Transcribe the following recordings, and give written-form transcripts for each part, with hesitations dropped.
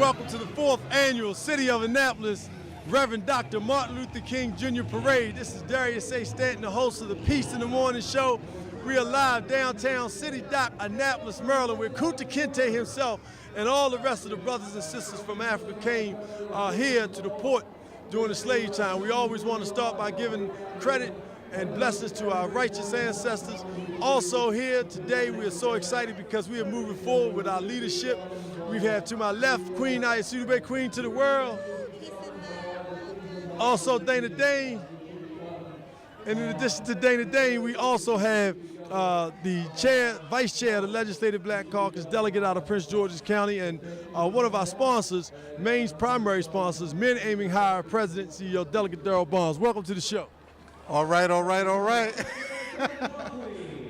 welcome to the 4th annual City of Annapolis Reverend Dr. Martin Luther King Jr. Parade. This is Darius A. Stanton, the host of the Peace in the Morning show. We are live downtown City Dock, Annapolis, Maryland, where Kunta Kinte himself and all the rest of the brothers and sisters from Africa came here to the port during the slave time. We always want to start by giving credit and blessings to our righteous ancestors. Also here today, we are so excited because we are moving forward with our leadership. We have to my left, Queen Ayasudube, Queen to the world. Also Dana Dane. And in addition to Dana Dane, we also have the vice chair of the Legislative Black Caucus, delegate out of Prince George's County, and one of our sponsors, Maine's primary sponsors, Men Aiming Higher, President, CEO, Delegate Darrell Bonds. Welcome to the show. All right, all right, all right.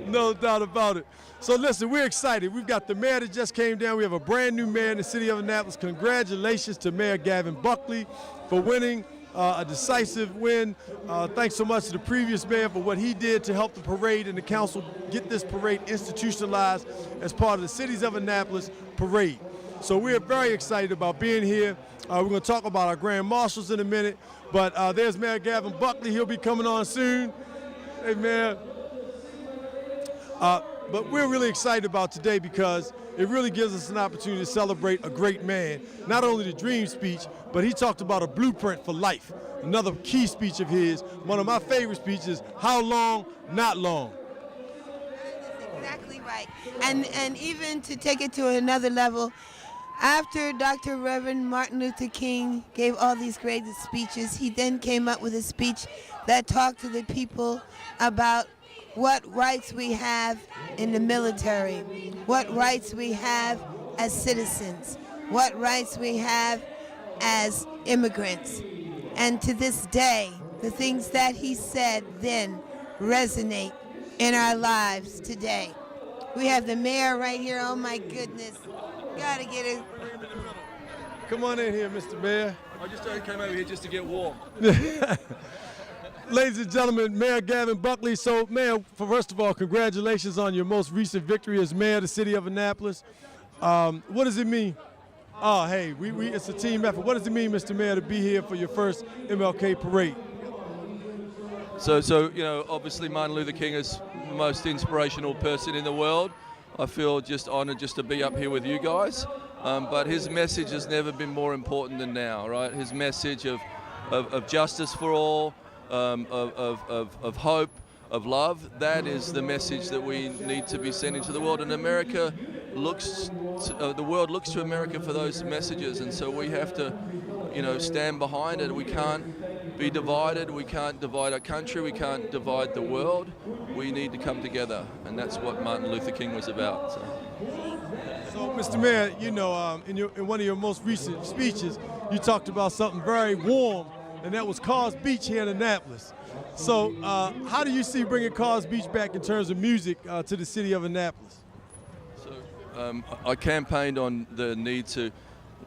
No doubt about it. So listen, we're excited. We've got the mayor that just came down. We have a brand new mayor in the city of Annapolis. Congratulations to Mayor Gavin Buckley for winning a decisive win. Thanks so much to the previous mayor for what he did to help the parade and the council get this parade institutionalized as part of the Cities of Annapolis parade. So we're very excited about being here. We're going to talk about our grand marshals in a minute, but there's Mayor Gavin Buckley. He'll be coming on soon. Hey, Mayor. But we're really excited about today because it really gives us an opportunity to celebrate a great man. Not only the dream speech, but he talked about a blueprint for life. Another key speech of his, one of my favorite speeches, how long, not long. That's exactly right. And even to take it to another level, after Dr. Reverend Martin Luther King gave all these great speeches, he then came up with a speech that talked to the people about what rights we have in the military, what rights we have as citizens, what rights we have as immigrants. And to this day, the things that he said then resonate in our lives today. We have the mayor right here. Oh my goodness. Gotta get it. Come on in here, Mr. Mayor. I just came over here just to get warm. Ladies and gentlemen, Mayor Gavin Buckley. So, Mayor, first of all, congratulations on your most recent victory as mayor of the city of Annapolis. What does it mean? Oh, hey, it's a team effort. What does it mean, Mr. Mayor, to be here for your first MLK parade? So you know, obviously Martin Luther King is the most inspirational person in the world. I feel just honored just to be up here with you guys. But his message has never been more important than now, right? His message of justice for all, of hope, of love, that is the message that we need to be sending to the world. And America the world looks to America for those messages, and so we have to, you know, stand behind it. We can't be divided. We can't divide our country. We can't divide the world. We need to come together, and that's what Martin Luther King was about. So Mr. Mayor, you know, in one of your most recent speeches, you talked about something very warm, and that was Cars Beach here in Annapolis. So how do you see bringing Cars Beach back in terms of music to the city of Annapolis? So I campaigned on the need to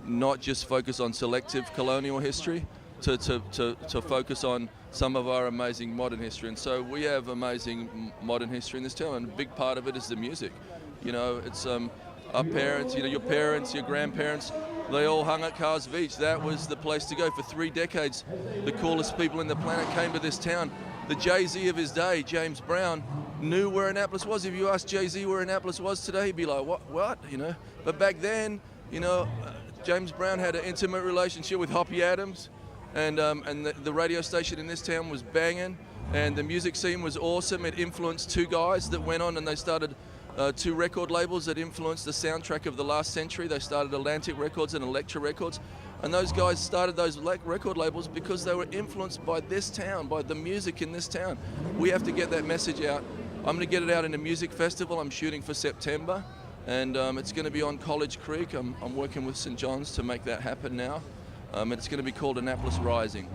not just focus on selective colonial history, to focus on some of our amazing modern history. And so we have amazing modern history in this town, and a big part of it is the music. You know, it's our parents, you know, your parents, your grandparents, they all hung at Cars Beach. That was the place to go. For 3 decades, the coolest people in the planet came to this town. The Jay-Z of his day, James Brown, knew where Annapolis was. If you asked Jay-Z where Annapolis was today, he'd be like, what, you know? But back then, you know, James Brown had an intimate relationship with Hoppy Adams, and the radio station in this town was banging, and the music scene was awesome. It influenced 2 guys that went on and they started 2 record labels that influenced the soundtrack of the last century. They started Atlantic Records and Elektra Records, and those guys started those record labels because they were influenced by this town, by the music in this town. We have to get that message out. I'm going to get it out in a music festival I'm shooting for September, and it's going to be on College Creek. I'm working with St. John's to make that happen now, and it's going to be called Annapolis Rising.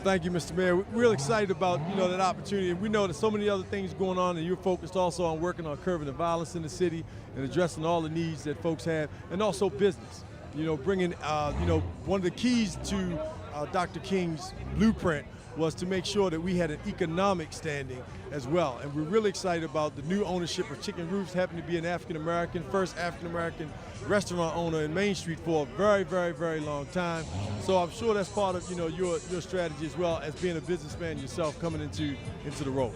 Thank you, Mr. Mayor. We're real excited about, you know, that opportunity. And we know there's so many other things going on, and you're focused also on working on curbing the violence in the city and addressing all the needs that folks have, and also business. You know, bringing, you know, one of the keys to Dr. King's blueprint was to make sure that we had an economic standing as well. And we're really excited about the new ownership of Chicken Roost, happened to be an African-American, first African-American restaurant owner in Main Street for a very, very, very long time. So I'm sure that's part of your strategy as well as being a businessman yourself coming into the role.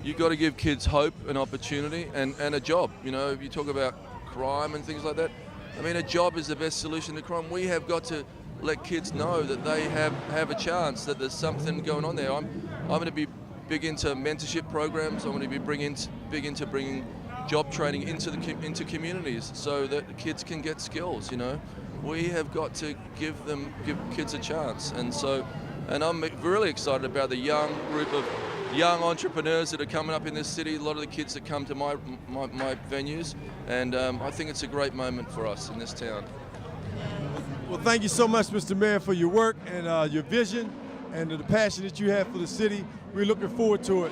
You got to give kids hope and opportunity and a job. If you talk about crime and things like that, I mean, a job is the best solution to crime. We have got to let kids know that they have a chance, that there's something going on there. I'm going to be big into mentorship programs. I'm going to be big into bringing job training into communities so that the kids can get skills. We have got to give kids a chance, and I'm really excited about the young group of young entrepreneurs that are coming up in this city. A lot of the kids that come to my venues, and I think it's a great moment for us in this town. Well, thank you so much, Mr. Mayor, for your work and your vision and the passion that you have for the city. We're looking forward to it.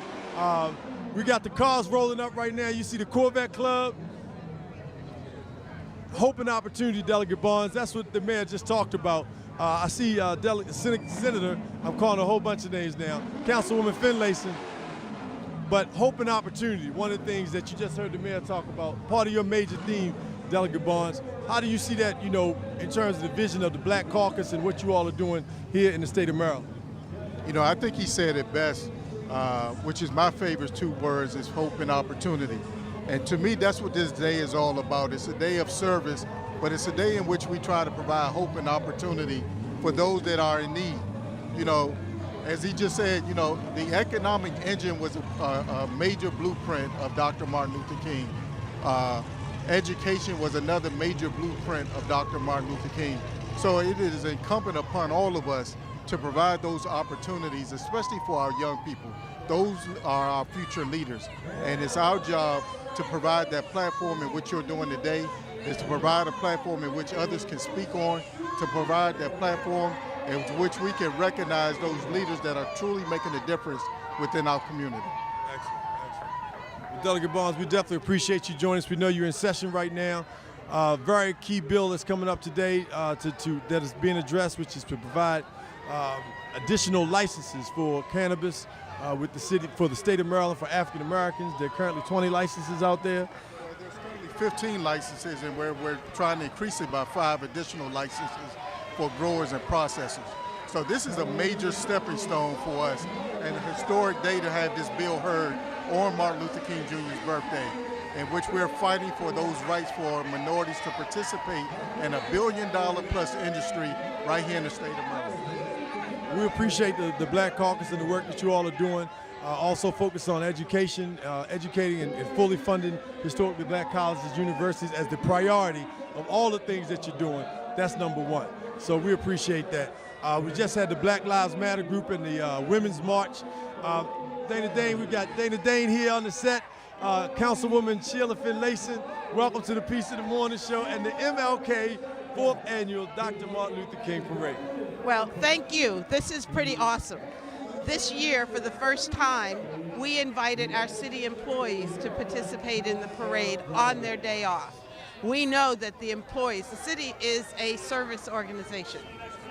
We got the cars rolling up right now. You see the Corvette Club. Hope and Opportunity, Delegate Barnes. That's what the mayor just talked about. I see Senator, I'm calling a whole bunch of names now, Councilwoman Finlayson. But hope and opportunity, one of the things that you just heard the mayor talk about, part of your major theme, Delegate Barnes. How do you see that, in terms of the vision of the Black Caucus and what you all are doing here in the state of Maryland? I think he said it best, which is my favorite two words, is hope and opportunity. And to me, that's what this day is all about. It's a day of service, but it's a day in which we try to provide hope and opportunity for those that are in need. As he just said, the economic engine was a major blueprint of Dr. Martin Luther King. Education was another major blueprint of Dr. Martin Luther King. So it is incumbent upon all of us to provide those opportunities, especially for our young people. Those are our future leaders. And it's our job to provide that platform in which you're doing today, is to provide a platform in which others can speak on, to provide that platform in which we can recognize those leaders that are truly making a difference within our community. Excellent. Well, Delegate Barnes, we definitely appreciate you joining us. We know you're in session right now. Very key bill that's coming up today that is being addressed, which is to provide additional licenses for cannabis with the city, for the state of Maryland, for African Americans. There are currently 20 licenses out there. There's currently 15 licenses, and we're trying to increase it by 5 additional licenses for growers and processors. So this is a major stepping stone for us, and a historic day to have this bill heard on Martin Luther King Jr.'s birthday, in which we're fighting for those rights for minorities to participate in a $1 billion plus industry right here in the state of Maryland. We appreciate the Black Caucus and the work that you all are doing. Also focus on education, educating and fully funding historically Black colleges, universities as the priority of all the things that you're doing. That's number one. So we appreciate that. We just had the Black Lives Matter group in the Women's March. Dana Dane, we got Dana Dane here on the set. Councilwoman Sheila Finlayson, welcome to the Peace in the Morning Show and the MLK 4th Annual Dr. Martin Luther King Parade. Well, thank you. This is pretty awesome. This year, for the first time, we invited our city employees to participate in the parade on their day off. We know that the city is a service organization.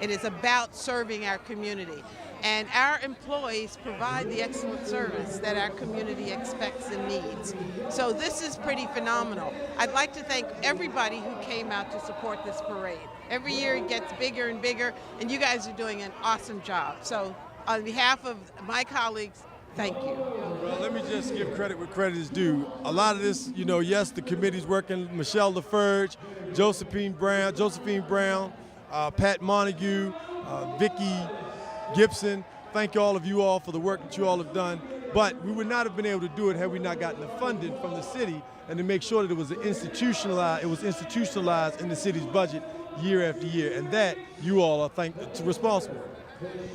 It is about serving our community. And our employees provide the excellent service that our community expects and needs. So this is pretty phenomenal. I'd like to thank everybody who came out to support this parade. Every year it gets bigger and bigger, and you guys are doing an awesome job. So on behalf of my colleagues, thank you. Well, let me just give credit where credit is due. A lot of this, yes, the committee's working. Michelle LaFerge, Josephine Brown, Pat Montague, Vicki Gibson. Thank all of you all for the work that you all have done. But we would not have been able to do it had we not gotten the funding from the city and to make sure that it was institutionalized in the city's budget year after year. And that you all are responsible.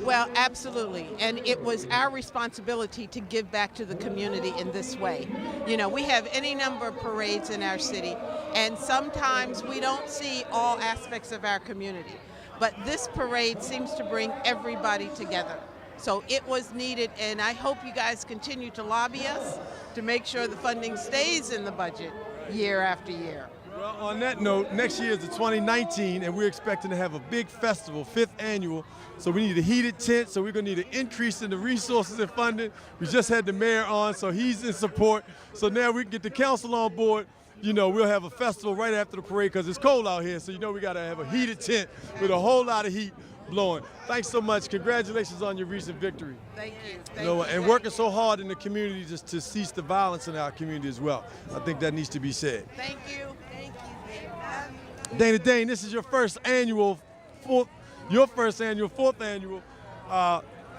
Well, absolutely. And it was our responsibility to give back to the community in this way. We have any number of parades in our city, and sometimes we don't see all aspects of our community. But this parade seems to bring everybody together. So it was needed, and I hope you guys continue to lobby us to make sure the funding stays in the budget year after year. Well, on that note, next year is the 2019, and we're expecting to have a big festival, 5th annual. So we need a heated tent, so we're going to need an increase in the resources and funding. We just had the mayor on, so he's in support. So now we can get the council on board. You know, we'll have a festival right after the parade because it's cold out here. So you know we got to have a heated tent with a whole lot of heat blowing. Thanks so much. Congratulations on your recent victory. Thank you. You know, and working so hard in the community just to cease the violence in our community as well. I think that needs to be said. Thank you. Thank you. Dana Dane, this is your fourth annual.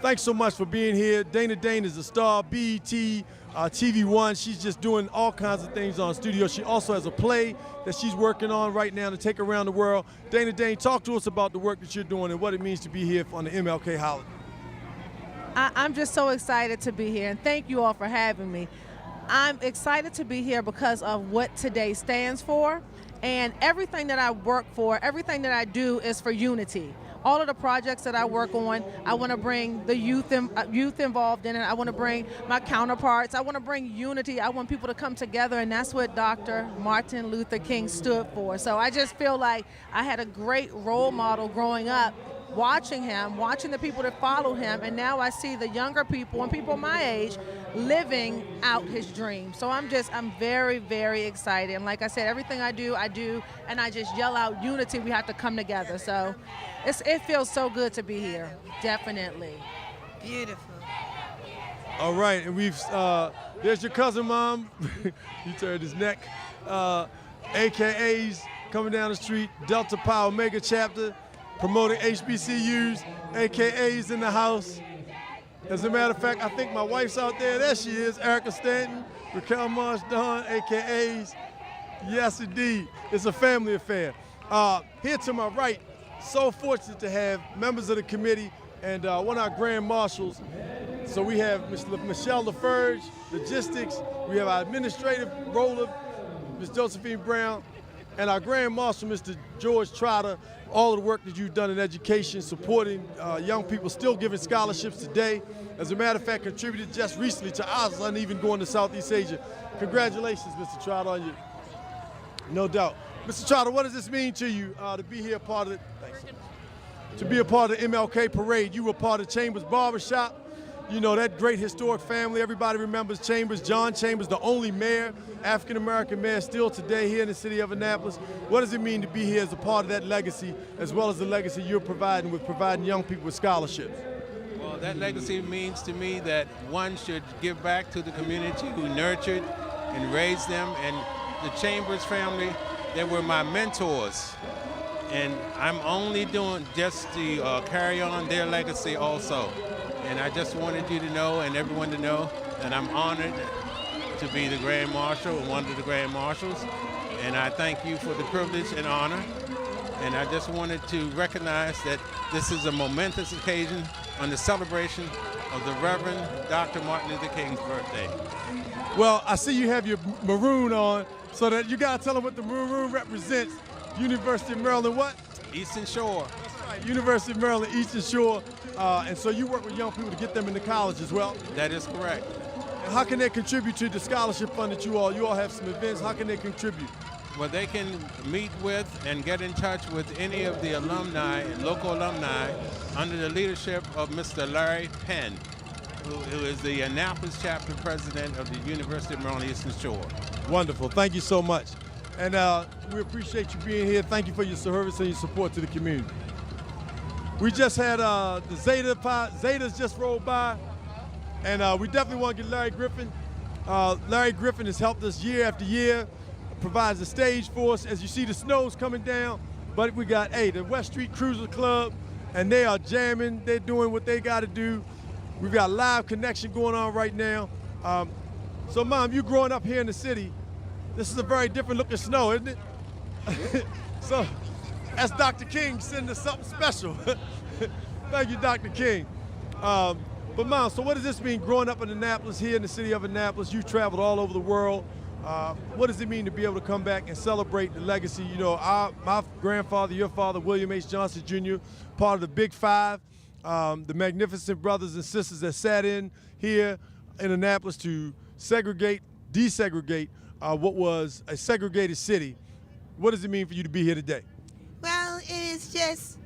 Thanks so much for being here. Dana Dane is a star, BET, TV One. She's just doing all kinds of things on studio. She also has a play that she's working on right now to take around the world. Dana Dane, talk to us about the work that you're doing and what it means to be here on the MLK holiday. I'm just so excited to be here, and thank you all for having me. I'm excited to be here because of what today stands for, and everything that I work for, everything that I do is for unity. All of the projects that I work on, I want to bring the youth involved in it. I want to bring my counterparts. I want to bring unity. I want people to come together, and that's what Dr. Martin Luther King stood for. So I just feel like I had a great role model growing up, watching him, watching the people that follow him, and now I see the younger people and people my age living out his dream. So I'm very, very excited. And like I said, everything I do, and I just yell out unity. We have to come together. So it feels so good to be here, definitely. Beautiful. All right, and there's your cousin, Mom. He turned his neck. AKAs coming down the street, Delta Pi Omega chapter, promoting HBCUs, AKAs in the house. As a matter of fact, I think my wife's out there. There she is, Erica Stanton, Raquel Marsh Dunn, AKAs. Yes, indeed. It's a family affair. Here to my right, so fortunate to have members of the committee and one of our grand marshals. So we have Michelle LaFerge, logistics. We have our administrative roller, Ms. Josephine Brown, and our grand marshal, Mr. George Trotter. All of the work that you've done in education, supporting young people, still giving scholarships today. As a matter of fact, contributed just recently to us, and even going to Southeast Asia. Congratulations, Mr. Trotter, on you. No doubt. Mr. Trotter, what does this mean to you to be here part of it? To be a part of the MLK parade? You were part of Chambers Barbershop. You know, that great historic family. Everybody remembers Chambers. John Chambers, the only mayor, African-American mayor still today here in the city of Annapolis. What does it mean to be here as a part of that legacy, as well as the legacy you're providing with providing young people with scholarships? Well, that legacy means to me that one should give back to the community who nurtured and raised them. And the Chambers family, they were my mentors. And I'm only doing just to carry on their legacy also. And I just wanted you to know, and everyone to know, that I'm honored to be the Grand Marshal, one of the Grand Marshals. And I thank you for the privilege and honor. And I just wanted to recognize that this is a momentous occasion on the celebration of the Reverend Dr. Martin Luther King's birthday. Well, I see you have your maroon on, so that you gotta tell them what the maroon represents. University of Maryland what? Eastern Shore. That's right, University of Maryland, Eastern Shore. And so you work with young people to get them into college as well? That is correct. And how can they contribute to the scholarship fund that you all have some events? How can they contribute? Well, they can meet with and get in touch with any of the alumni, local alumni, under the leadership of Mr. Larry Penn, who is the Annapolis chapter president of the University of Maryland Eastern Shore. Wonderful. Thank you so much. And we appreciate you being here. Thank you for your service and your support to the community. We just had the Zetas just rolled by, and we definitely want to get Larry Griffin. Larry Griffin has helped us year after year, provides a stage for us. As you see, the snow's coming down, but we got, the West Street Cruiser Club, and they are jamming. They're doing what they got to do. We've got live connection going on right now. So, Mom, you growing up here in the city, this is a very different looking snow, isn't it? So, that's Dr. King sending us something special. Thank you, Dr. King. But Mom, so what does this mean growing up in Annapolis, here in the city of Annapolis? You've traveled all over the world. What does it mean to be able to come back and celebrate the legacy? You know, my grandfather, your father, William H. Johnson Jr., part of the Big Five, the magnificent brothers and sisters that sat in here in Annapolis to desegregate what was a segregated city. What does it mean for you to be here today? Well, it is just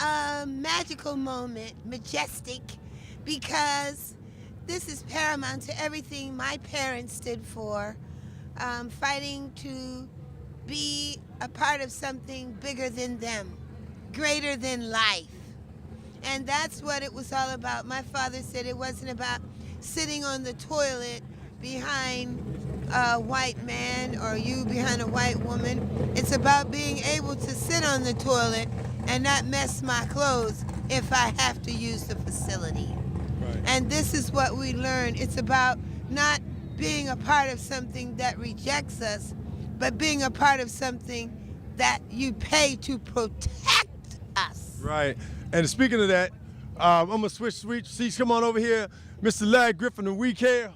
a magical moment, majestic, because this is paramount to everything my parents stood for, fighting to be a part of something bigger than them, greater than life. And that's what it was all about. My father said it wasn't about sitting on the toilet behind a white man or you behind a white woman. It's about being able to sit on the toilet and not mess my clothes if I have to use the facility. Right. And this is what we learned. It's about not being a part of something that rejects us, but being a part of something that you pay to protect us. Right. And speaking of that, I'm going to switch seats. Come on over here. Mr. Larry Griffin of We Care.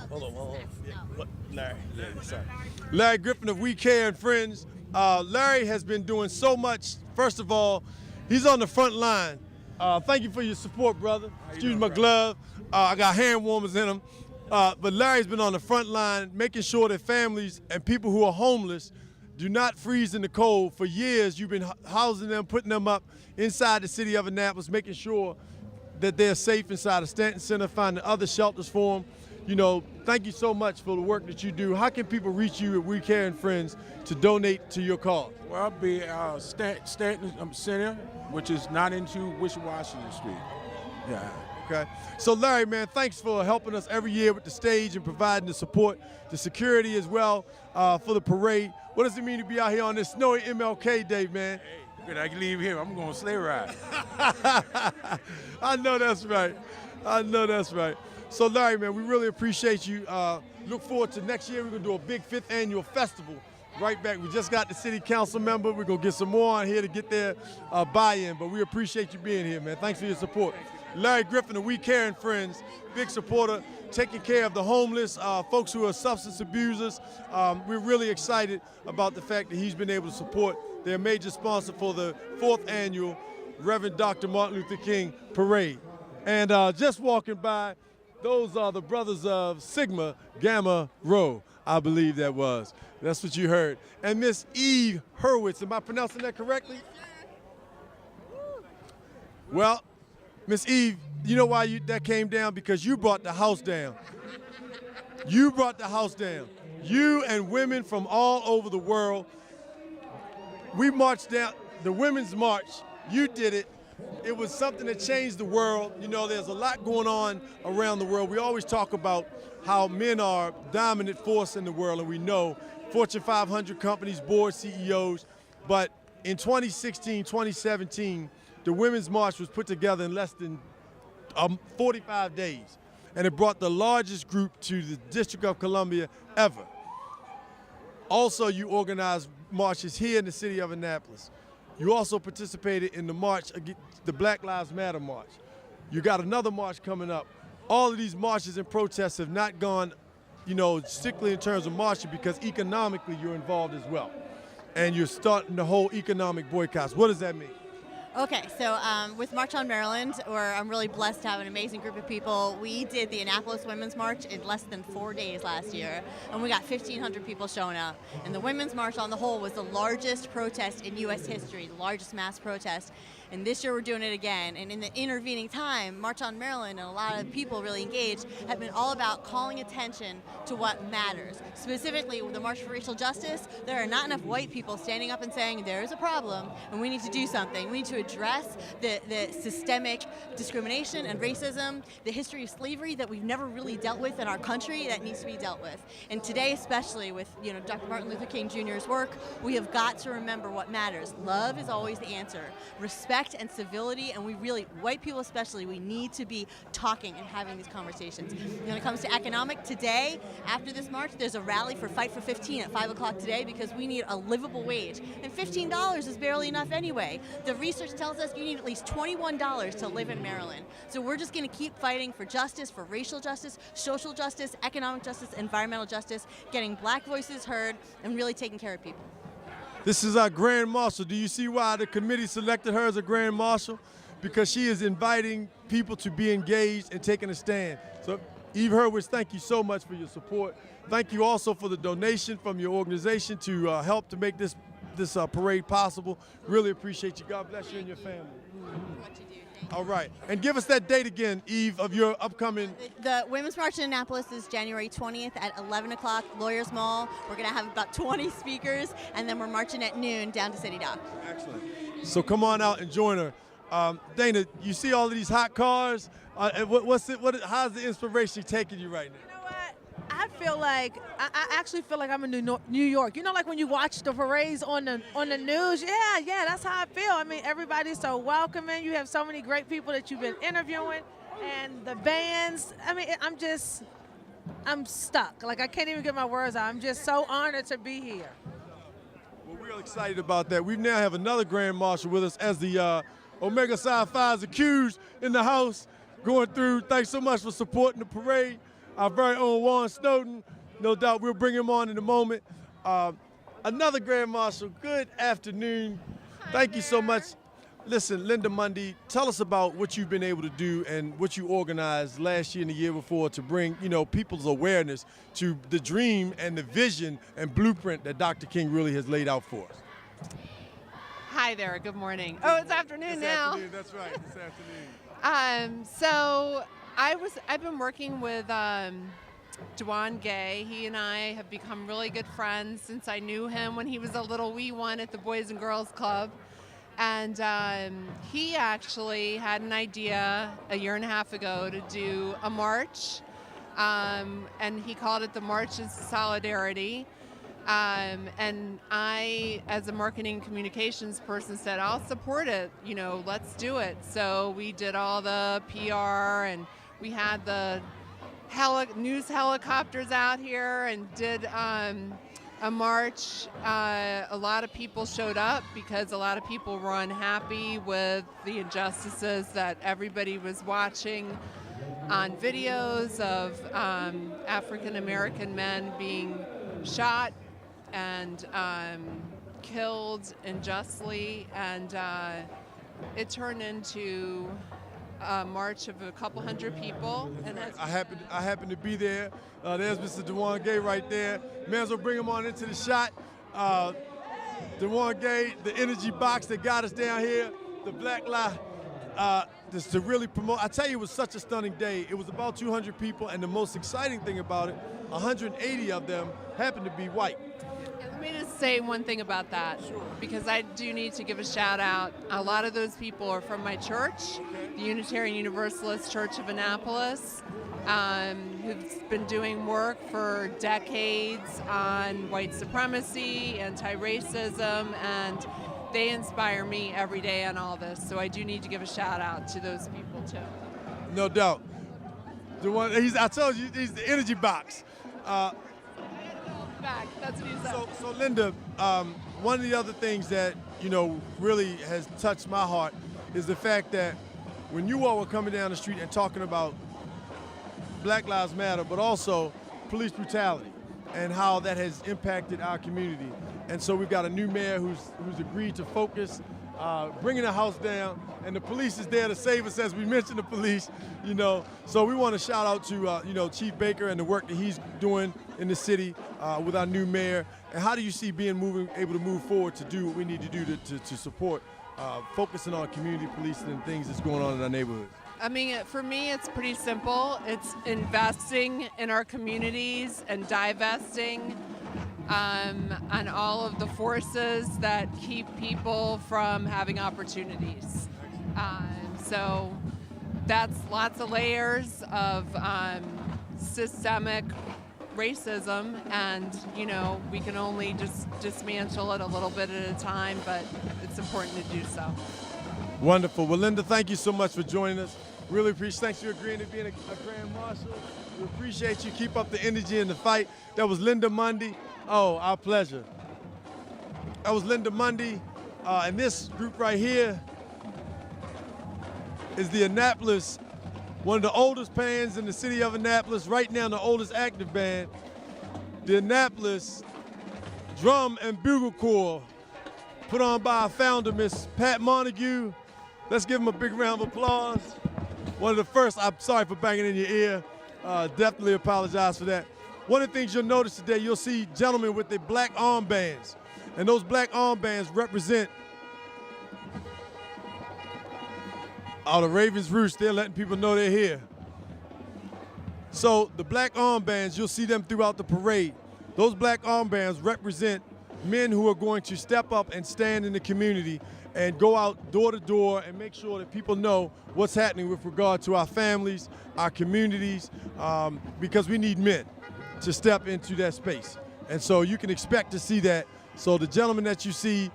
Hold on. Yeah. What? Larry. Yeah, sorry. Larry Griffin of We Care and Friends. Larry has been doing so much. First of all, he's on the front line. Thank you for your support, brother. Excuse my glove. I got hand warmers in them. But Larry's been on the front line making sure that families and people who are homeless do not freeze in the cold. For years, you've been housing them, putting them up inside the city of Annapolis, making sure that they're safe inside the Stanton Center, finding other shelters for them. You know, thank you so much for the work that you do. How can people reach you at We Care and Friends to donate to your cause? Well, I'll be Stanton Center, which is not into Washington Street. Yeah. Okay. So Larry, man, thanks for helping us every year with the stage and providing the support, the security as well for the parade. What does it mean to be out here on this snowy MLK Day, man? Hey, good, I can leave here. I'm going to sleigh ride. I know that's right. I know that's right. So Larry, man, we really appreciate you. Look forward to next year. We're going to do a big 5th annual festival right back. We just got the city council member. We're going to get some more on here to get their buy-in, but we appreciate you being here, man. Thanks for your support. Larry Griffin of We Care and Friends, big supporter, taking care of the homeless, folks who are substance abusers. We're really excited about the fact that he's been able to support their major sponsor for the 4th annual Reverend Dr. Martin Luther King Parade. And just walking by, those are the brothers of Sigma Gamma Rho, I believe that was. That's what you heard. And Miss Eve Hurwitz, am I pronouncing that correctly? Well, Miss Eve, you know why that came down? Because you brought the house down. You brought the house down. You and women from all over the world. We marched down the Women's March. You did it. It was something that changed the world. You know, there's a lot going on around the world. We always talk about how men are dominant force in the world, and we know Fortune 500 companies, board CEOs. But in 2016, 2017, the Women's March was put together in less than 45 days, and it brought the largest group to the District of Columbia ever. Also, you organized marches here in the city of Annapolis. You also participated in the march, the Black Lives Matter march. You got another march coming up. All of these marches and protests have not gone, you know, strictly in terms of marching, because economically you're involved as well. And you're starting the whole economic boycotts. What does that mean? Okay, so with March on Maryland, I'm really blessed to have an amazing group of people. We did the Annapolis Women's March in less than 4 days last year, and we got 1,500 people showing up. And the Women's March on the whole was the largest protest in U.S. history, the largest mass protest. And this year we're doing it again. And in the intervening time, March on Maryland and a lot of people really engaged have been all about calling attention to what matters. Specifically, with the March for Racial Justice, there are not enough white people standing up and saying there is a problem and we need to do something. We need to address the systemic discrimination and racism, the history of slavery that we've never really dealt with in our country that needs to be dealt with. And today, especially with Dr. Martin Luther King Jr.'s work, we have got to remember what matters. Love is always the answer. Respect and civility, and we really, white people especially, we need to be talking and having these conversations. When it comes to economic, today, after this march, there's a rally for Fight for 15 at 5 o'clock today, because we need a livable wage. And $15 is barely enough anyway. The research tells us you need at least $21 to live in Maryland. So we're just going to keep fighting for justice, for racial justice, social justice, economic justice, environmental justice, getting black voices heard, and really taking care of people. This is our Grand Marshal. Do you see why the committee selected her as a Grand Marshal? Because she is inviting people to be engaged and taking a stand. So Eve Hurwitz, thank you so much for your support. Thank you also for the donation from your organization to help to make this parade possible. Really appreciate you. God bless you and your family. All right, and give us that date again, Eve, of your upcoming. The Women's March in Annapolis is January 20th at 11 o'clock, Lawyers Mall. We're going to have about 20 speakers, and then we're marching at noon down to City Dock. Excellent. So come on out and join her. Dana, you see all of these hot cars. How's the inspiration taking you right now? You know what? I feel like I actually feel like I'm in New York. You know, like when you watch the parades on the news. Yeah, that's how I feel. I mean, everybody's so welcoming. You have so many great people that you've been interviewing, and the bands. I mean, I'm stuck. Like I can't even get my words out. I'm just so honored to be here. Well, we're excited about that. We now have another Grand Marshal with us as the Omega Psi Phi's accused in the house going through. Thanks so much for supporting the parade. Our very own Warren Snowden. No doubt we'll bring him on in a moment. Another Grand Marshal, good afternoon. Thank you so much. Listen, Linda Mundy, tell us about what you've been able to do and what you organized last year and the year before to bring, people's awareness to the dream and the vision and blueprint that Dr. King really has laid out for us. Hi there, good morning. Oh, it's afternoon now. Afternoon, that's right, it's afternoon. So I've been working with Dewan Gay. He and I have become really good friends since I knew him when he was a little wee one at the Boys and Girls Club. And he actually had an idea a year and a half ago to do a march, and he called it the March of Solidarity. And I, as a marketing communications person, said, I'll support it, let's do it. So we did all the PR, and we had the news helicopters out here and did a march. A lot of people showed up because a lot of people were unhappy with the injustices that everybody was watching on videos of African American men being shot and killed unjustly, and it turned into a march of a couple hundred people. And I happen to be there. There's Mr. Dewan Gay right there. May as well bring him on into the shot. Dewan Gay, the energy box that got us down here, the Black Lie, just to really promote. I tell you, it was such a stunning day. It was about 200 people, and the most exciting thing about it, 180 of them happened to be white. Let me just say one thing about that, because I do need to give a shout out. A lot of those people are from my church, the Unitarian Universalist Church of Annapolis, who've been doing work for decades on white supremacy, anti-racism, and they inspire me every day on all this. So I do need to give a shout out to those people too. No doubt. I told you, he's the energy box. That's what he said. So Linda, one of the other things that really has touched my heart is the fact that when you all were coming down the street and talking about Black Lives Matter, but also police brutality and how that has impacted our community. And so we've got a new mayor who's agreed to focus, bringing the house down, and the police is there to save us, as we mentioned the police, So we want to shout out to, Chief Baker and the work that he's doing in the city with our new mayor. And how do you see able to move forward to do what we need to do to support focusing on community policing and things that's going on in our neighborhoods? I mean, for me, it's pretty simple. It's investing in our communities and divesting on all of the forces that keep people from having opportunities. So that's lots of layers of systemic racism, and we can only just dismantle it a little bit at a time, but it's important to do so. Wonderful. Well, Linda, thank you so much for joining us. Really appreciate. Thanks for agreeing to being a Grand Marshal. We appreciate you. Keep up the energy in the fight. That was Linda Mundy. Oh, our pleasure. That was Linda Mundy, and this group right here is the Annapolis, one of the oldest bands in the city of Annapolis, right now the oldest active band, the Annapolis Drum and Bugle Corps, put on by our founder, Miss Pat Montague. Let's give them a big round of applause. One of the first, I'm sorry for banging in your ear, Definitely apologize for that. One of the things you'll notice today, you'll see gentlemen with the black armbands. And those black armbands represent the Ravens Roost. They're letting people know they're here. So the black armbands, you'll see them throughout the parade. Those black armbands represent men who are going to step up and stand in the community and go out door to door and make sure that people know what's happening with regard to our families, our communities, because we need men to step into that space. And so you can expect to see that. So the gentlemen that you see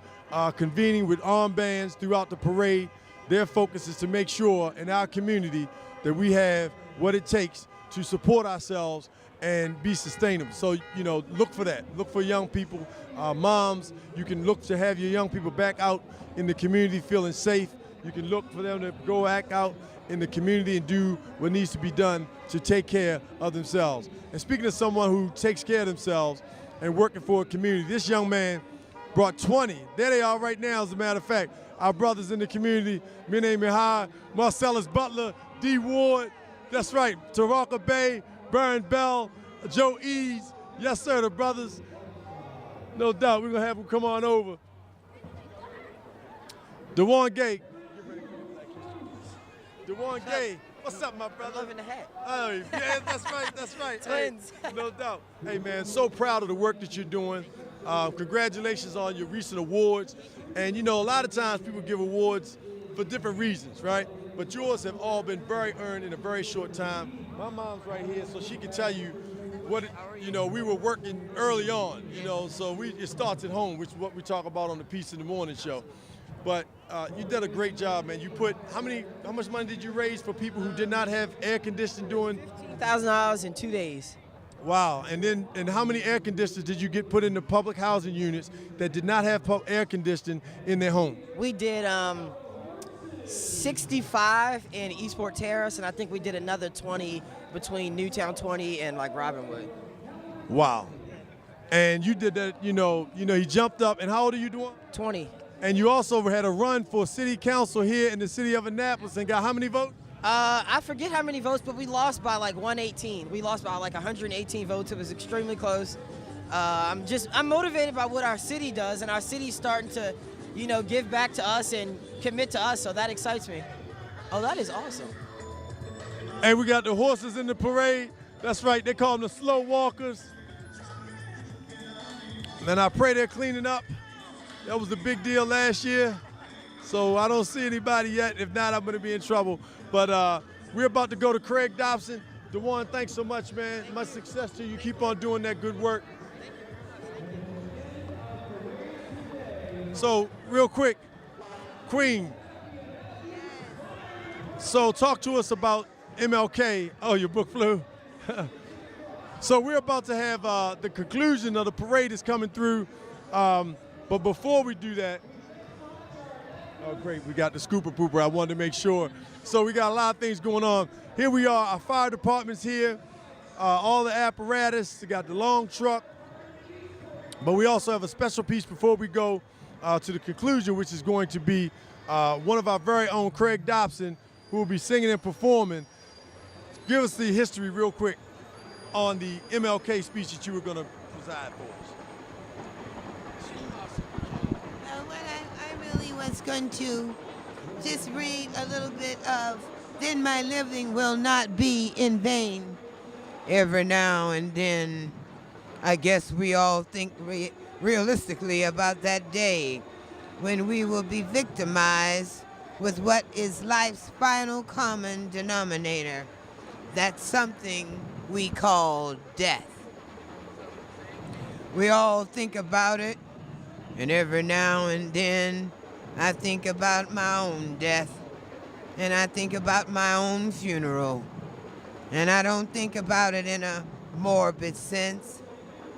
convening with armbands throughout the parade, their focus is to make sure in our community that we have what it takes to support ourselves and be sustainable. So, you know, look for that. Look for young people, moms. You can look to have your young people back out in the community feeling safe. You can look for them to go back out in the community and do what needs to be done to take care of themselves. And speaking of someone who takes care of themselves and working for a community, this young man brought 20. There they are right now, as a matter of fact. Our brothers in the community, Mene Mihai, Marcellus Butler, D. Ward, that's right, Taraka Bay, Baron Bell, Joe Eads. Yes, sir, the brothers. No doubt, we're going to have them come on over. DeJuan Gay. DeJuan Gay. What's up, my brother? Loving the hat. Oh, yeah, that's right, that's right. Twins. Hey, no doubt. Hey, man, so proud of the work that you're doing. Congratulations on your recent awards. And, you know, a lot of times people give awards for different reasons, right? But yours have all been very earned in a very short time. My mom's right here, so she can tell you what, you know, we were working early on, you know, so it starts at home, which is what we talk about on the Peace in the Morning show. But you did a great job, man. You put, how much money did you raise for people who did not have air conditioning doing? $1,000 in 2 days. Wow, and how many air conditioners did you get put into public housing units that did not have air conditioning in their home? We did 65 in Eastport Terrace, and I think we did another 20 between Newtown 20 and like Robinwood. Wow. And you did that, you know, he jumped up, and how old are you doing? 20. And you also had a run for city council here in the city of Annapolis and got how many votes? I forget how many votes, but we lost by like 118. We lost by like 118 votes. It was extremely close. I'm motivated by what our city does, and our city's starting to, you know, give back to us and commit to us, so that excites me. Oh, that is awesome. And we got the horses in the parade. That's right, they call them the slow walkers. And I pray they're cleaning up. That was the big deal last year. So I don't see anybody yet. If not, I'm gonna be in trouble. But we're about to go to Craig Dobson. DeJuan, thanks so much, man. Much success to you. Keep on doing that good work. So real quick, Queen. So talk to us about MLK. Oh, your book flew. So we're about to have the conclusion of the parade is coming through. But before we do that, oh great, we got the scooper pooper. I wanted to make sure. So we got a lot of things going on. Here we are, our fire department's here, all the apparatus, we got the long truck. But we also have a special piece before we go to the conclusion, which is going to be one of our very own Craig Dobson, who will be singing and performing. Give us the history real quick on the MLK speech that you were gonna preside for us. What I really was going to just read a little bit of "Then my living will not be in vain." Every now and then, I guess we all think realistically about that day when we will be victimized with what is life's final common denominator. That's something we call death. We all think about it, and every now and then I think about my own death, and I think about my own funeral, and I don't think about it in a morbid sense.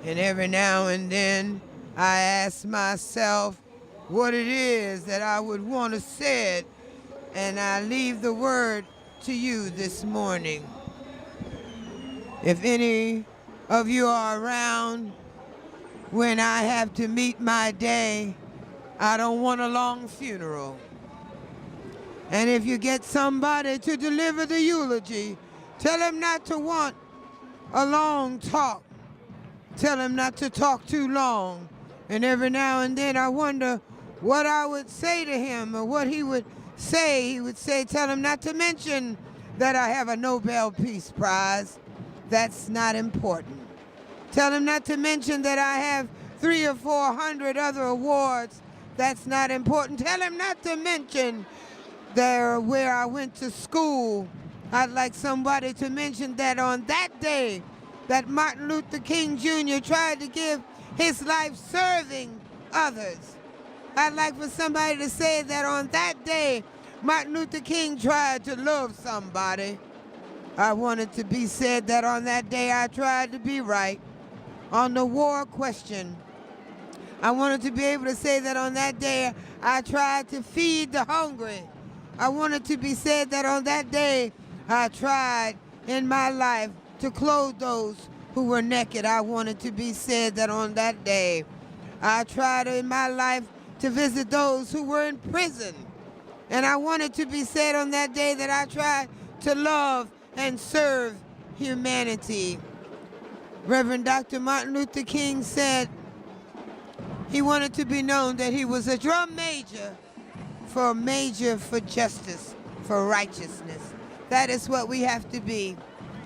And every now and then I ask myself what it is that I would want to say it, and I leave the word to you this morning. If any of you are around when I have to meet my day, I don't want a long funeral. And if you get somebody to deliver the eulogy, Tell him not to want a long talk. Tell him not to talk too long. And every now and then I wonder what I would say to him or what he would say. He would say, tell him not to mention that I have a Nobel Peace Prize. That's not important. Tell him not to mention that I have 300 or 400 other awards. That's not important. Tell him not to mention where I went to school. I'd like somebody to mention that on that day that Martin Luther King Jr. tried to give his life serving others. I'd like for somebody to say that on that day Martin Luther King tried to love somebody. I want it to be said that on that day I tried to be right on the war question. I wanted to be able to say that on that day I tried to feed the hungry. I wanted to be said that on that day I tried in my life to clothe those who were naked. I wanted to be said that on that day I tried in my life to visit those who were in prison. And I wanted to be said on that day that I tried to love and serve humanity. Reverend Dr. Martin Luther King said he wanted to be known that he was a drum major for justice, for righteousness. That is what we have to be.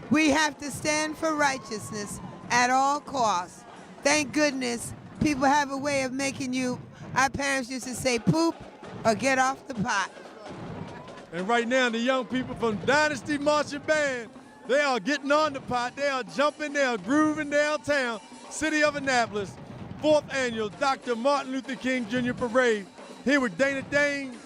We have to stand for righteousness at all costs. Thank goodness people have a way of making you, our parents used to say, poop or get off the pot. And right now, the young people from Dynasty Marching Band, they are getting on the pot. They are jumping, they are grooving downtown, city of Annapolis. 4th annual Dr. Martin Luther King Jr. Parade. Here with Dana Danes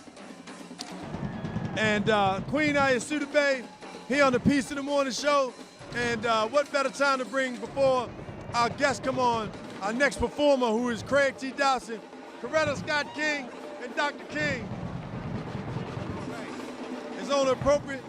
and Queen Ayasuda Bay here on the Peace in the Morning show. And what better time to bring before our guests come on, our next performer, who is Craig T. Dobson, Coretta Scott King, and Dr. King. It's only appropriate.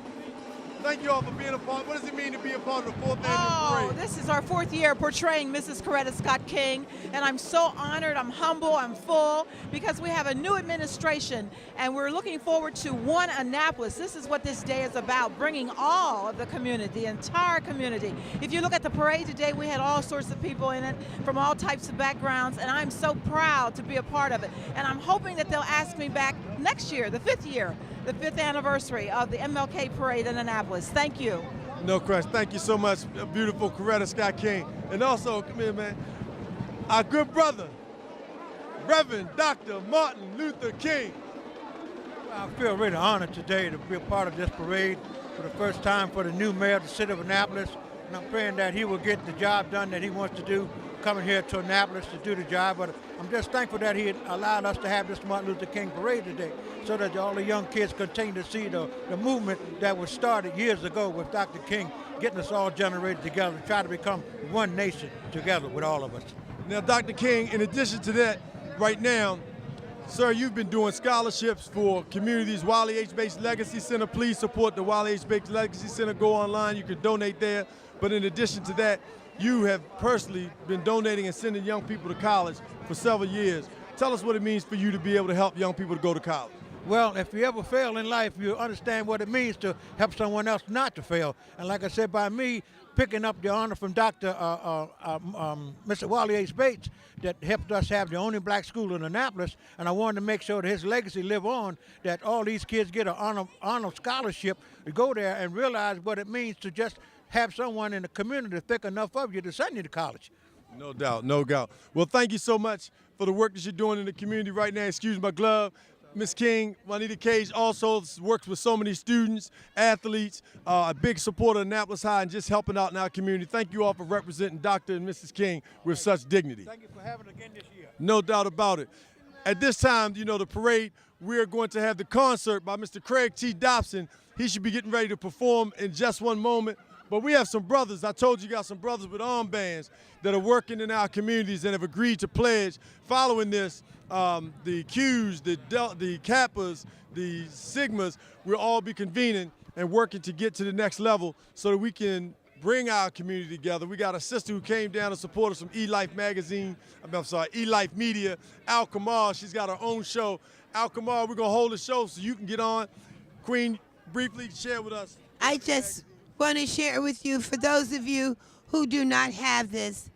Thank you all for being a part. What does it mean to be a part of the 4th annual parade? This is our 4th year portraying Mrs. Coretta Scott King, and I'm so honored, I'm humble, I'm full, because we have a new administration, and we're looking forward to One Annapolis. This is what this day is about, bringing all of the community, the entire community. If you look at the parade today, we had all sorts of people in it from all types of backgrounds, and I'm so proud to be a part of it. And I'm hoping that they'll ask me back next year, the 5th year, the 5th anniversary of the MLK Parade in Annapolis. Thank you. No question. Thank you so much, beautiful Coretta Scott King. And also, come here, man, our good brother, Reverend Dr. Martin Luther King. I feel really honored today to be a part of this parade for the first time for the new mayor of the city of Annapolis. And I'm praying that he will get the job done that he wants to do, coming here to Annapolis to do the job. But I'm just thankful that he allowed us to have this Martin Luther King parade today, so that all the young kids continue to see the movement that was started years ago with Dr. King, getting us all generated together to try to become one nation together with all of us. Now, Dr. King, in addition to that, right now, sir, you've been doing scholarships for communities. Wiley H. Bates Legacy Center, please support the Wiley H. Bates Legacy Center. Go online, you can donate there. But in addition to that, you have personally been donating and sending young people to college for several years. Tell us what it means for you to be able to help young people to go to college. Well, if you ever fail in life, you understand what it means to help someone else not to fail. And like I said, by me picking up the honor from Dr. Mr. Wiley H. Bates, that helped us have the only black school in Annapolis, and I wanted to make sure that his legacy live on, that all these kids get an honor scholarship to go there and realize what it means to just have someone in the community think enough of you to send you to college. No doubt, no doubt. Well, thank you so much for the work that you're doing in the community right now. Excuse my glove. Ms. King, Juanita Cage also works with so many students, athletes, a big supporter of Annapolis High and just helping out in our community. Thank you all for representing Dr. and Mrs. King with such dignity. Thank you for having it again this year. No doubt about it. At this time, you know, the parade, we're going to have the concert by Mr. Craig T. Dobson. He should be getting ready to perform in just one moment. But we have some brothers, I told you got some brothers with armbands that are working in our communities and have agreed to pledge. Following this, the Qs, the Kappas, the Sigmas will all be convening and working to get to the next level so that we can bring our community together. We got a sister who came down to support us from eLife Magazine, eLife Media, Al Kamar. She's got her own show. Al Kamar, we're going to hold the show so you can get on. Queen, briefly share with us. I just want to share with you, for those of you who do not have this,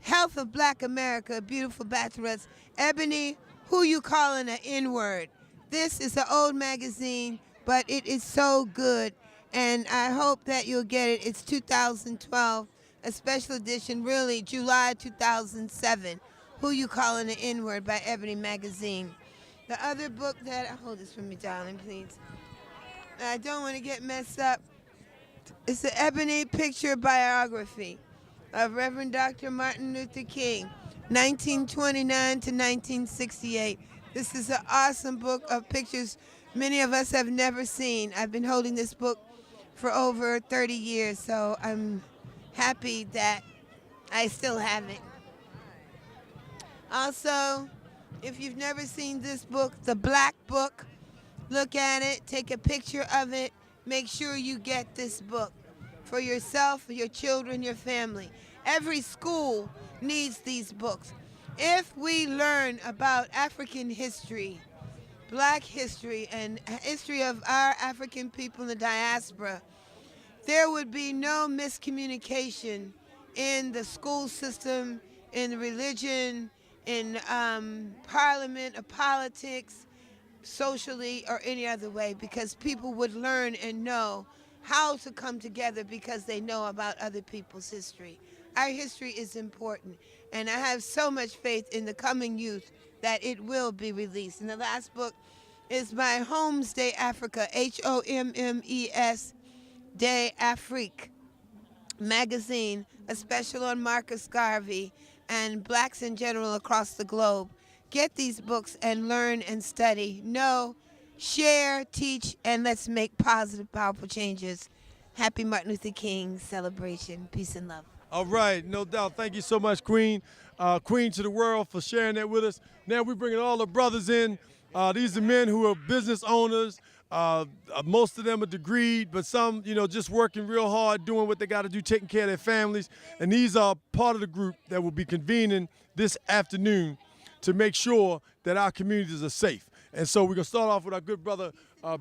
Health of Black America, beautiful bachelorettes. Ebony, who you calling an N-word? This is an old magazine, but it is so good, and I hope that you'll get it. It's 2012, a special edition, really, July 2007. Who You Calling an N-Word by Ebony Magazine. The other book that, hold this for me, darling, please. I don't want to get messed up. It's the Ebony Picture Biography of Reverend Dr. Martin Luther King, 1929 to 1968. This is an awesome book of pictures many of us have never seen. I've been holding this book for over 30 years, so I'm happy that I still have it. Also, if you've never seen this book, The Black Book, look at it, take a picture of it, make sure you get this book for yourself, for your children, your family. Every school needs these books. If we learn about African history, Black history, and history of our African people in the diaspora, there would be no miscommunication in the school system, in religion, in parliament or politics, socially or any other way, because people would learn and know how to come together because they know about other people's history. Our history is important, and I have so much faith in the coming youth that it will be released. And the last book is by Homes Day Africa, Hommes Day Afrique magazine, a special on Marcus Garvey and blacks in general across the globe. Get these books and learn and study. Know, share, teach, and let's make positive, powerful changes. Happy Martin Luther King celebration. Peace and love. All right, no doubt. Thank you so much, Queen. Queen to the world, for sharing that with us. Now we're bringing all the brothers in. These are men who are business owners. Most of them are degreed, but some, just working real hard, doing what they got to do, taking care of their families. And these are part of the group that will be convening this afternoon to make sure that our communities are safe. And so we're going to start off with our good brother,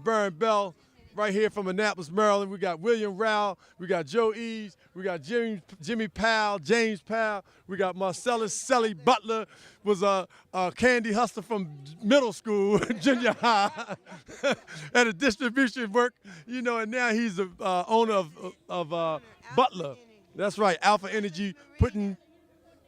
Baron Bell, right here from Annapolis, Maryland. We got William Rao, we got Joe Eves, we got Jimmy Powell, James Powell, we got Marcellus Selly Butler, was a candy hustler from middle school, junior high, at a distribution work, and now he's the owner of Butler. That's right, Alpha Energy, putting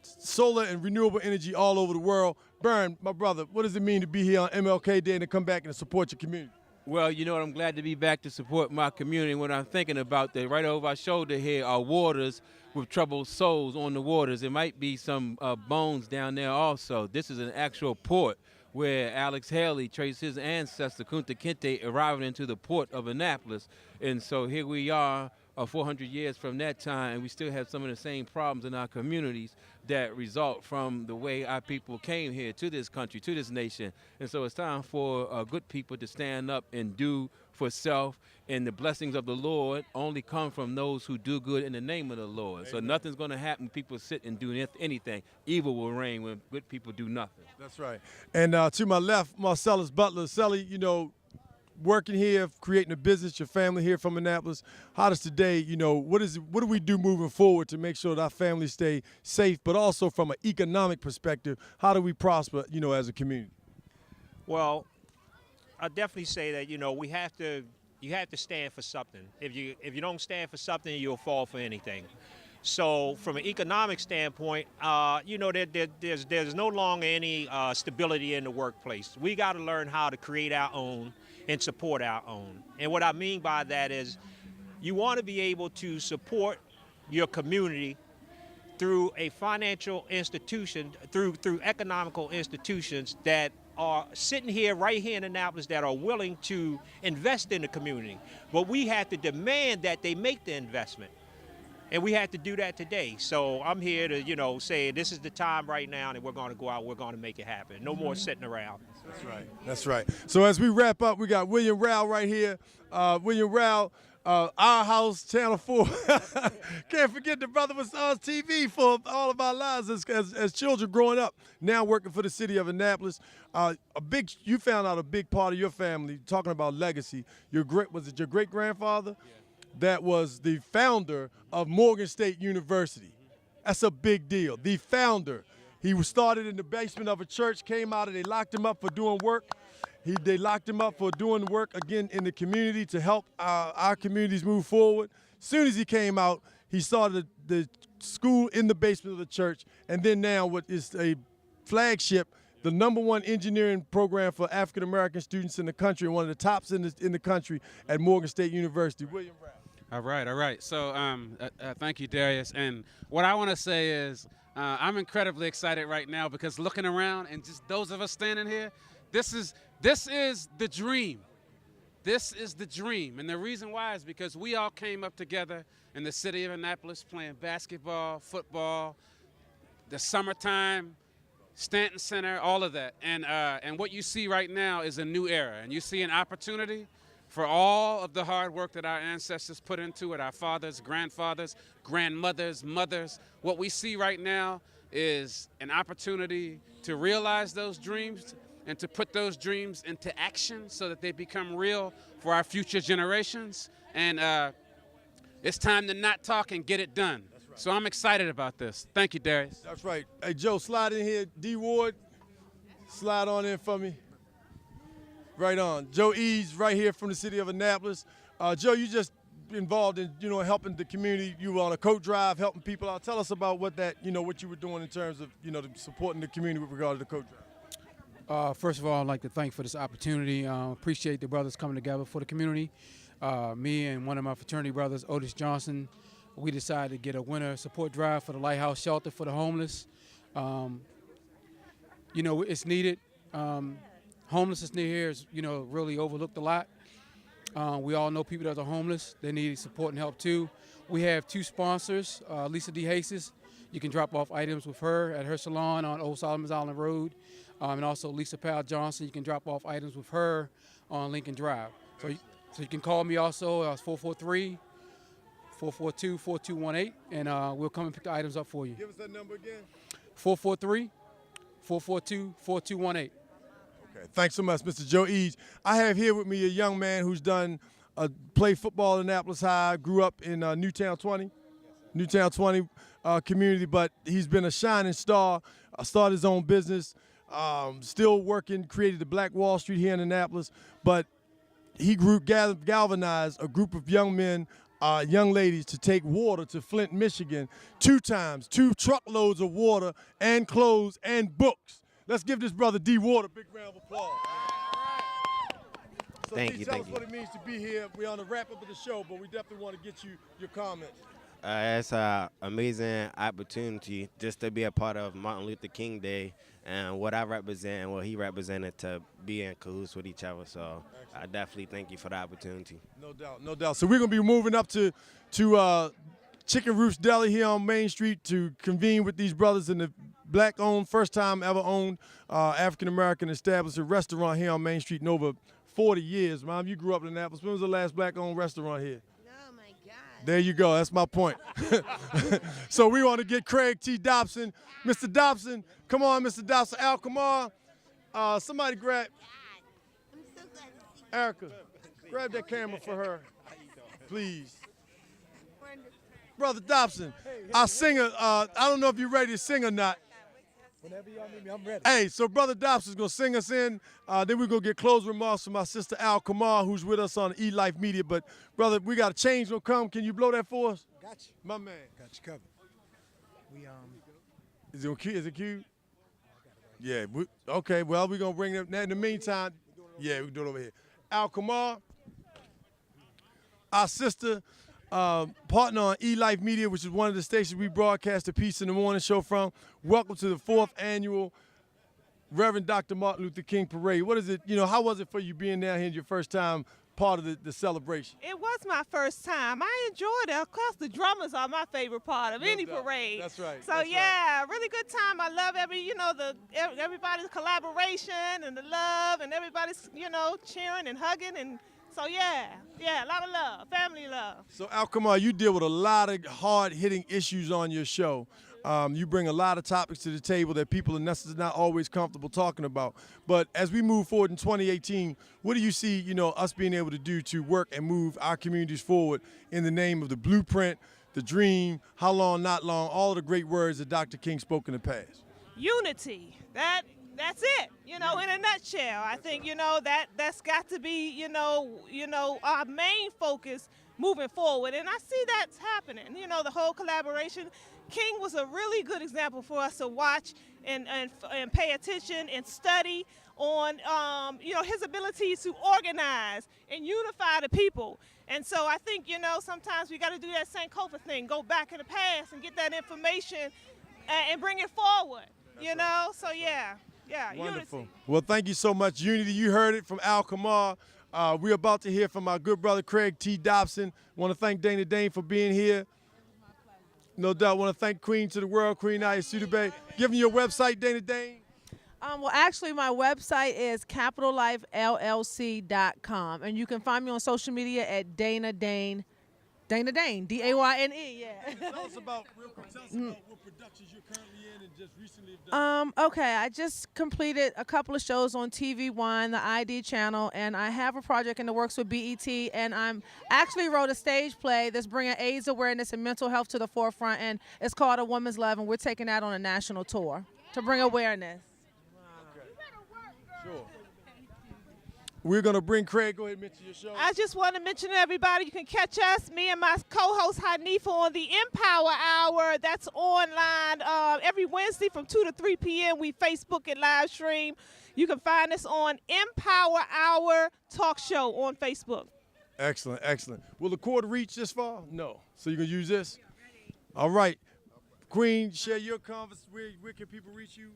solar and renewable energy all over the world. Baron, my brother, what does it mean to be here on MLK Day and to come back and to support your community? Well, you know what, I'm glad to be back to support my community. When I'm thinking about that, right over our shoulder here are waters with troubled souls on the waters. There might be some bones down there also. This is an actual port where Alex Haley traced his ancestor, Kunta Kinte, arriving into the port of Annapolis. And so here we are 400 years from that time, and we still have some of the same problems in our communities that result from the way our people came here to this country, to this nation. And so it's time for good people to stand up and do for self, and the blessings of the Lord only come from those who do good in the name of the Lord. Amen. So nothing's going to happen when people sit and do anything. Evil will reign when good people do nothing. That's right. And to my left, Marcellus Butler. Selly, working here, creating a business, your family here from Annapolis. How does today, what do we do moving forward to make sure that our families stay safe, but also from an economic perspective, how do we prosper, as a community? Well, I definitely say that, you have to stand for something. If you don't stand for something, you'll fall for anything. So from an economic standpoint, there's no longer any stability in the workplace. We got to learn how to create our own and support our own. And what I mean by that is you want to be able to support your community through a financial institution, through economical institutions that are sitting here right here in Annapolis that are willing to invest in the community. But we have to demand that they make the investment. And we have to do that today. So I'm here to, say this is the time right now and we're going to go out, we're going to make it happen. No more sitting around. That's right. That's right. So as we wrap up, we got William Rao right here. William Rao, Our House, Channel 4. Can't forget the brother was on TV for all of our lives as children growing up, now working for the city of Annapolis. You found out a big part of your family, talking about legacy. Was it your great-grandfather? Yeah. that was the founder of Morgan State University. That's a big deal. The founder. He was started in the basement of a church, came out and they locked him up for doing work. They locked him up for doing work again in the community to help our communities move forward. As soon as he came out, he started the school in the basement of the church, and then now what is a flagship, the #1 engineering program for African American students in the country, and one of the tops in the country at Morgan State University. William Rapp. All right. So thank you, Darius. And what I want to say is I'm incredibly excited right now because looking around and just those of us standing here, this is the dream. This is the dream. And the reason why is because we all came up together in the city of Annapolis playing basketball, football, the summertime, Stanton Center, all of that. And what you see right now is a new era. And you see an opportunity for all of the hard work that our ancestors put into it, our fathers, grandfathers, grandmothers, mothers. What we see right now is an opportunity to realize those dreams and to put those dreams into action so that they become real for our future generations. And it's time to not talk and get it done. Right. So I'm excited about this. Thank you, Darius. That's right. Hey, Joe, slide in here. D. Ward, slide on in for me. Right on. Joe Eads, right here from the city of Annapolis. Joe, you just involved in, helping the community. You were on a coat drive, helping people out. Tell us about what you were doing in terms of, supporting the community with regard to the coat drive. First of all, I'd like to thank for this opportunity. Appreciate the brothers coming together for the community. Me and one of my fraternity brothers, Otis Johnson, we decided to get a winter support drive for the Lighthouse Shelter for the homeless. It's needed. Homelessness near here is, really overlooked a lot. We all know people that are homeless. They need support and help too. We have 2 sponsors, Lisa DeHaces. You can drop off items with her at her salon on Old Solomon's Island Road. And also Lisa Powell Johnson, you can drop off items with her on Lincoln Drive. So you can call me also, 443-442-4218, and we'll come and pick the items up for you. Give us that number again. 443-442-4218. Okay, thanks so much, Mr. Joe Eads. I have here with me a young man who's played football at Annapolis High, grew up in Newtown 20 community, but he's been a shining star, started his own business, still working, created the Black Wall Street here in Annapolis, but he galvanized a group of young men, young ladies to take water to Flint, Michigan, 2 times, 2 truckloads of water and clothes and books. Let's give this brother D. Ward a big round of applause. So Thank D, you. tell us what it means to be here. We're on the wrap up of the show, but we definitely want to get you your comments. It's an amazing opportunity just to be a part of Martin Luther King Day and what I represent and what he represented to be in cahoots with each other. So I definitely thank you for the opportunity. No doubt, no doubt. So we're going to be moving up to Chicken Roost Deli here on Main Street to convene with these brothers in the Black-owned, first time ever owned African-American established restaurant here on Main Street in over 40 years. Mom, you grew up in Annapolis. When was the last Black-owned restaurant here? There you go. That's my point. So we want to get Craig T. Dobson. Mr. Dobson, come on, Mr. Dobson. Al Kamar, somebody grab. Erica, grab that camera for her, please. Brother Dobson, our singer, I don't know if you're ready to sing or not. Whenever y'all need me, I'm ready. Hey, so Brother Dobson's going to sing us in. Then we're going to get closing remarks from my sister Al Kamar, who's with us on E-Life Media. But, brother, we got a change will come. Can you blow that for us? Got you. My man. Got you covered. Is it cute? Yeah. Okay, well, we're going to bring it up. Now, in the meantime, yeah, we can do it over here. Al Kamar, our sister, partner on E-Life Media, which is one of the stations we broadcast the Peace in the Morning show from. Welcome to the 4th annual Reverend Dr. Martin Luther King Parade. What is it, how was it for you being down here your first time part of the celebration? It was my first time. I enjoyed it. Of course, the drummers are my favorite part of any parade. That's right. So really good time. I love everybody's collaboration and the love and everybody's, cheering and hugging and so yeah, a lot of love, family love. So Al Kamar, you deal with a lot of hard-hitting issues on your show. You bring a lot of topics to the table that people are necessarily not always comfortable talking about. But as we move forward in 2018, what do you see, us being able to do to work and move our communities forward in the name of the blueprint, the dream, how long, not long, all of the great words that Dr. King spoke in the past? Unity. That's it. In a nutshell. I think that's got to be our main focus moving forward, and I see that's happening. The whole collaboration. King was a really good example for us to watch and pay attention and study on his ability to organize and unify the people. And so I think sometimes we got to do that Sankofa thing, go back in the past and get that information and bring it forward. So yeah, Wonderful. unity. Well, thank you so much, Unity. You heard it from Al Kamar. We're about to hear from our good brother Craig T. Dobson. Want to thank Dana Dane for being here. No doubt. Want to thank Queen to the World, Queen Ayasuda Bay. Give me your website, Dana Dane. Well, actually, my website is capitalLifeLLC.com, and you can find me on social media at Dana Dane, Dayne, D-A-Y-N-E. Yeah. Tell us about what productions you're currently in and just recently have done. Okay, I just completed a couple of shows on TV One, the ID channel, and I have a project in the works with BET, and I'm actually wrote a stage play that's bringing AIDS awareness and mental health to the forefront, and it's called A Woman's Love, and we're taking that on a national tour to bring awareness. Sure. We're going to bring Craig. Go ahead and mention your show. I just want to mention to everybody, you can catch us, me and my co-host Hanifa, on the Empower Hour. That's online every Wednesday from 2 to 3 p.m. We Facebook and live stream. You can find us on Empower Hour Talk Show on Facebook. Excellent, excellent. Will the cord reach this far? No. So you can use this? All right. Queen, share your conversation. Where can people reach you?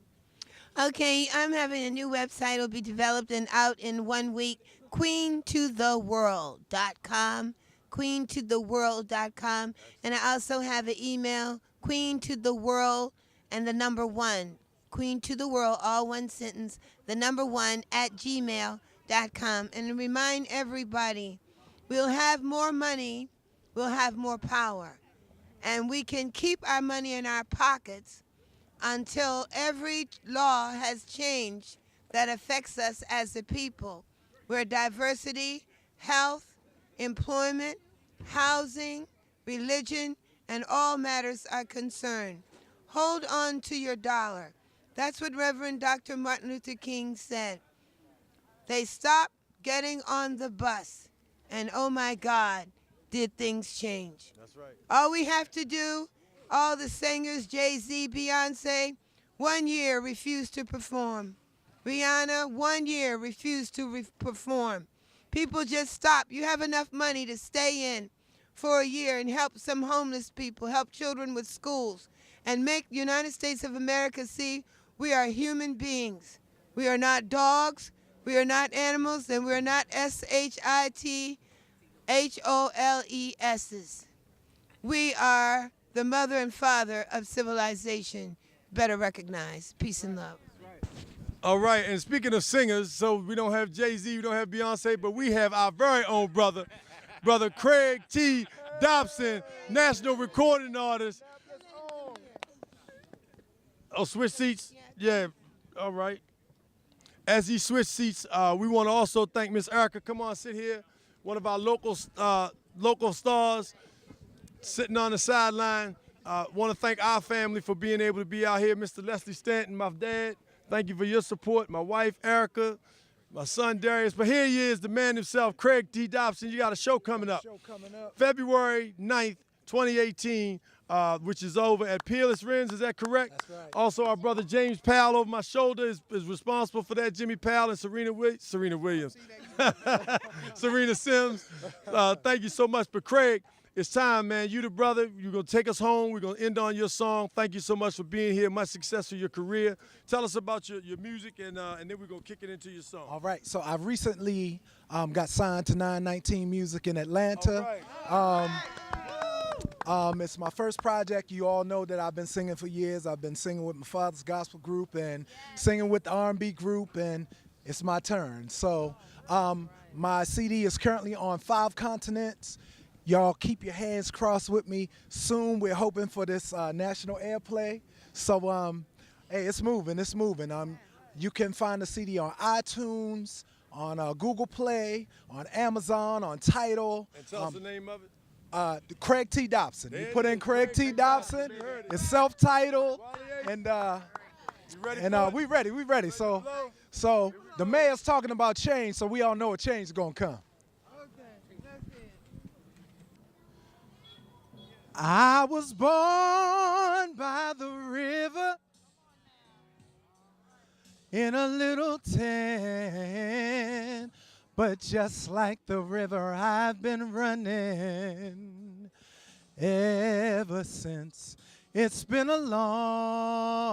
Okay, I'm having a new website. It'll be developed and out in 1 week. QueenToTheWorld.com. QueenToTheWorld.com. And I also have an email, QueenToTheWorld and the number 1. QueenToTheWorld, all one sentence, the number 1 at gmail.com. And to remind everybody, we'll have more money, we'll have more power. And we can keep our money in our pockets until every law has changed that affects us as a people, where diversity, health, employment, housing, religion, and all matters are concerned. Hold on to your dollar. That's what Reverend Dr. Martin Luther King said. They stopped getting on the bus, and oh my God, did things change. That's right. All we have to do, all the singers, Jay-Z, Beyonce, 1 year refused to perform. Rihanna, 1 year refused to perform. People just stop. You have enough money to stay in for a year and help some homeless people, help children with schools, and make the United States of America see we are human beings. We are not dogs, we are not animals, and we are not SHITHOLESs. We are the mother and father of civilization. Better recognize. Peace and love. All right, and speaking of singers, so we don't have Jay-Z, we don't have Beyonce, but we have our very own brother, Brother Craig T. Dobson, national recording artist. Oh, switch seats? Yeah, all right. As he switched seats, we want to also thank Miss Erica. Come on, sit here. One of our local stars sitting on the sideline. Want to thank our family for being able to be out here. Mr. Leslie Stanton, my dad, thank you for your support. My wife, Erica, my son, Darius. But here he is, the man himself, Craig T. Dobson. You got a show coming up. February 9th, 2018, which is over at Peerless Rins. Is that correct? That's right. Also, our brother James Powell over my shoulder is responsible for that. Jimmy Powell and Serena Williams. Serena Sims. Thank you so much. But Craig, it's time, man. You the brother. You're going to take us home. We're going to end on your song. Thank you so much for being here. Much success in your career. Tell us about your music, and then we're going to kick it into your song. All right. So I recently got signed to 919 Music in Atlanta. It's my first project. You all know that I've been singing for years. I've been singing with my father's gospel group and singing with the R&B group, and it's my turn. So my CD is currently on 5 continents. Y'all keep your hands crossed with me. Soon we're hoping for this national airplay. So hey, it's moving, it's moving. You can find the CD on iTunes, on Google Play, on Amazon, on Tidal. And tell us the name of it. Craig T. Dobson. You put in Craig T. Dobson. It's self-titled, and we ready. So the mayor's talking about change, so we all know a change is gonna come. I was born by the river in a little tent, but just like the river, I've been running ever since. It's been a long,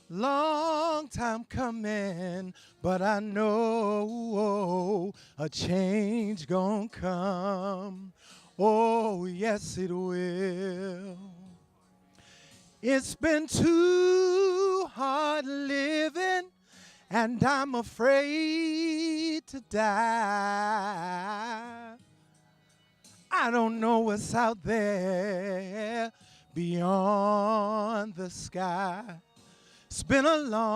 long time coming, but I know a change gonna come. Oh, yes, it will. It's been too hard living, and I'm afraid to die. I don't know what's out there beyond the sky. It's been a long,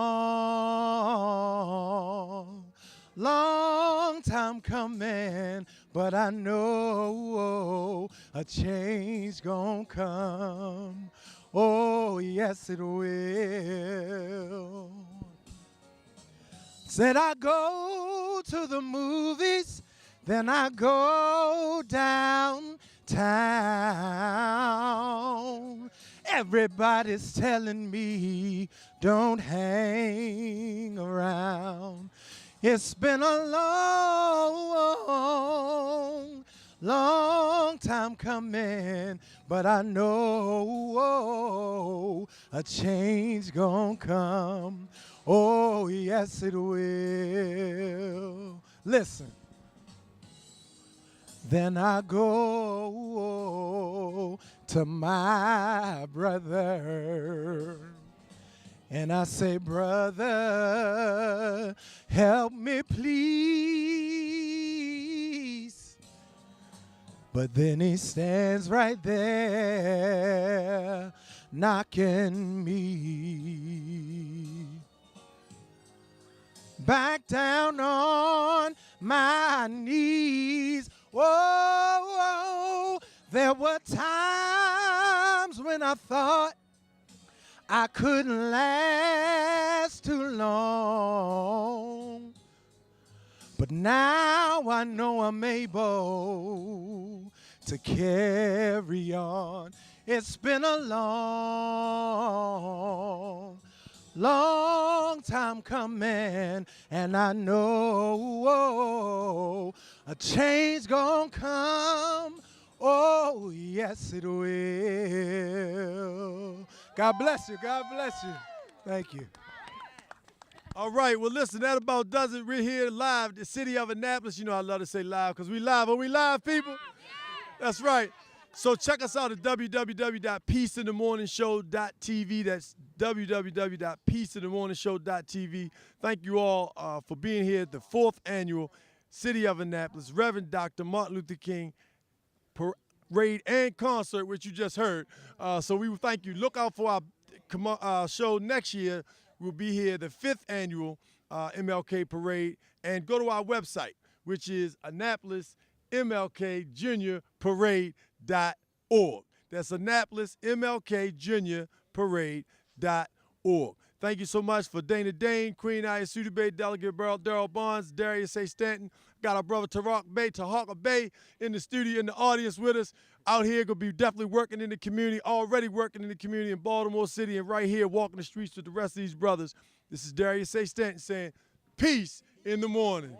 long time coming, but I know a change gonna come. Oh, yes, it will. Said I go to the movies, then I go downtown. Everybody's telling me don't hang around. It's been a long, long time coming, but I know a change gonna come. Oh, yes, it will. Listen. Then I go to my brother, and I say, brother, help me please. But then he stands right there knocking me back down on my knees. Whoa, there were times when I thought I couldn't last too long. But now I know I'm able to carry on. It's been a long, long time coming, and I know a change gonna come. Oh, yes, it will. God bless you. God bless you. Thank you. All right, well, listen, that about does it. We're here live, the city of Annapolis. You know I love to say live because we live. Are we live, people? That's right. So check us out at www.peaceinthemorningshow.tv. That's www.peaceinthemorningshow.tv. Thank you all for being here at the 4th annual City of Annapolis Reverend Dr. Martin Luther King Parade and Concert, which you just heard. So we thank you. Look out for our show next year. We'll be here the 5th annual MLK Parade. And go to our website, which is Annapolis MLK Jr. Parade.org. That's Annapolis MLK Jr. Parade.org. Thank you so much for Dana Dane, Queen Ayasuti Bay, Delegate Darrell Barnes, Darius A. Stanton. Got our brother Tahaka Bay in the studio, in the audience with us. Out here, gonna be definitely working in the community, already working in the community in Baltimore City, and right here walking the streets with the rest of these brothers. This is Darius A. Stanton saying, peace in the morning.